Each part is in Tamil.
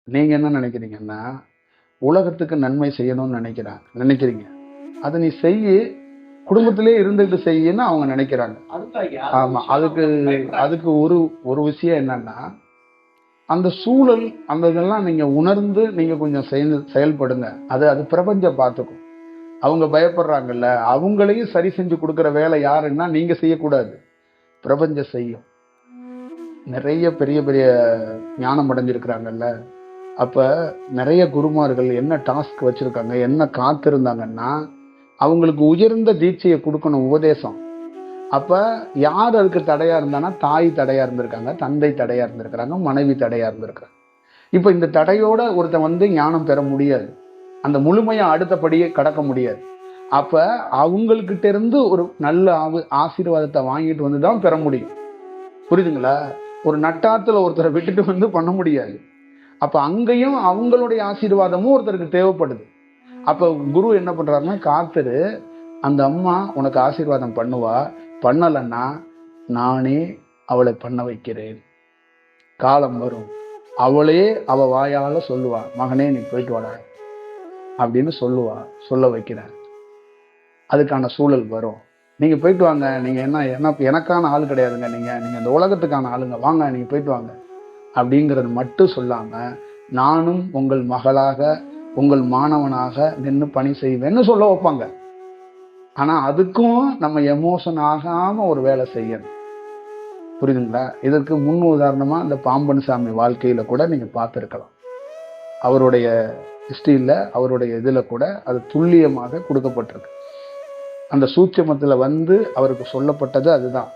நீங்க என்ன நினைக்கிறீங்கன்னா, உலகத்துக்கு நன்மை செய்யணும்னு நினைக்கிறீங்க. அதை நீ செய்யி, குடும்பத்திலே இருந்துட்டு செய்யின்னு அவங்க நினைக்கிறாங்க. ஆமா. அதுக்கு அதுக்கு ஒரு ஒரு விஷயம் என்னன்னா, அந்த சூழல் அந்த இதெல்லாம் நீங்க உணர்ந்து நீங்க கொஞ்சம் செயல்படுங்க. அது பிரபஞ்சம் பார்த்துக்கும். அவங்க பயப்படுறாங்கல்ல, அவங்களையும் சரி செஞ்சு கொடுக்குற வேலை யாருன்னா நீங்க செய்யக்கூடாது, பிரபஞ்சம் செய்யும். நிறைய பெரிய பெரிய ஞானம் அடைஞ்சிருக்கிறாங்கல்ல, அப்ப நிறைய குருமார்கள் என்ன டாஸ்க் வச்சிருக்காங்க, என்ன காத்திருந்தாங்கன்னா, அவங்களுக்கு உயர்ந்த தீட்சையை கொடுக்கணும், உபதேசம். அப்ப யார் அதுக்கு தடையா இருந்தானா, தாய் தடையா இருந்திருக்காங்க, தந்தை தடையா இருந்திருக்கிறாங்க, மனைவி தடையா இருந்திருக்காங்க. இப்ப இந்த தடையோட ஒருத்தன் வந்து ஞானம் பெற முடியாது, அந்த முழுமையா அடுத்தபடியே கடக்க முடியாது. அப்ப அவங்கக்கிட்ட இருந்து ஒரு நல்ல ஆசீர்வாதத்தை வாங்கிட்டு வந்து தான் பெற முடியும். புரியுதுங்களா? ஒரு நட்டாத்துல ஒருத்தரை விட்டுட்டு வந்து பண்ண முடியாது. அப்ப அங்கேயும் அவங்களுடைய ஆசீர்வாதமும் ஒருத்தருக்கு தேவைப்படுது. அப்ப குரு என்ன பண்றாருன்னா, காத்துரு, அந்த அம்மா உனக்கு ஆசீர்வாதம் பண்ணுவா, பண்ணலைன்னா நானே அவளை பண்ண வைக்கிறேன். காலம் வரும், அவளே அவ வாயால சொல்லுவா, மகனே நீ போயிட்டு வாடா அப்படின்னு சொல்ல வைக்கிறேன். அதுக்கான சூழல் வரும். நீங்க போயிட்டு வாங்க, நீங்க என்ன எனக்கான ஆள் கிடையாதுங்க, நீங்க இந்த உலகத்துக்கான ஆளுங்க, வாங்க நீங்க போயிட்டு வாங்க அப்படிங்கிறது மட்டும் சொல்லாம, நானும் உங்கள் மகளாக உங்கள் மாணவனாக நின்று பணி செய்வேன்னு சொல்ல வைப்பாங்க. ஆனா அதுக்கும் நம்ம எமோஷன் ஆகாம ஒரு வேலை செய்யணும். புரியுதுங்களா? இதற்கு முன் உதாரணமா இந்த பாம்பன் சாமி வாழ்க்கையில கூட நீங்க பார்த்துருக்கலாம். அவருடைய ஹிஸ்டரியில, அவருடைய இதுல கூட அது துல்லியமாக கொடுக்கப்பட்டிருக்கு. அந்த சூட்சமத்துல வந்து அவருக்கு சொல்லப்பட்டது அதுதான்.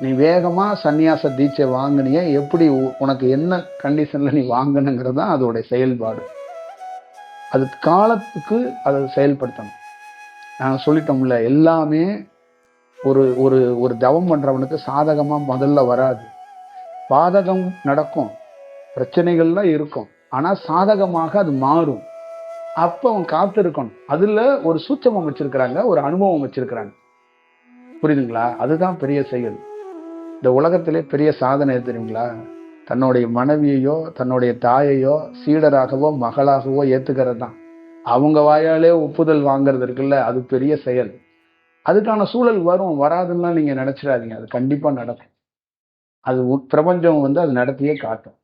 நீ வேகமா சன்னியாச தீட்சை வாங்கினிய, எப்படி உனக்கு என்ன கண்டிஷன்ல நீ வாங்கணுங்கிறது தான் அதோடைய செயல்பாடு. அது காலத்துக்கு அதை செயல்படுத்தணும். நாங்கள் சொல்லிட்டோம்ல, எல்லாமே ஒரு ஒரு ஒரு தவம் பண்றவனுக்கு சாதகமா முதல்ல வராது. பாதகம் நடக்கும், பிரச்சனைகள்லாம் இருக்கும், ஆனா சாதகமாக அது மாறும். அப்ப அவன் காத்திருக்கணும். அதுல ஒரு சூட்சமம் வச்சிருக்கிறாங்க, ஒரு அனுபவம் வச்சிருக்கிறாங்க. புரியுதுங்களா? அதுதான் பெரிய செயல். இந்த உலகத்திலே பெரிய சாதனை தெரியுங்களா? தன்னுடைய மனைவியையோ தன்னுடைய தாயையோ சீடராகவோ மகளாகவோ ஏத்துக்கிறது தான். அவங்க வாயாலே ஒப்புதல் வாங்குறது இருக்குல்ல, அது பெரிய செயல். அதுக்கான சூழல் வரும், வராதுன்னா நீங்க நினைச்சிடாதீங்க, அது கண்டிப்பா நடக்கும். அது பிரபஞ்சம் வந்து அது நடத்தியே காட்டும்.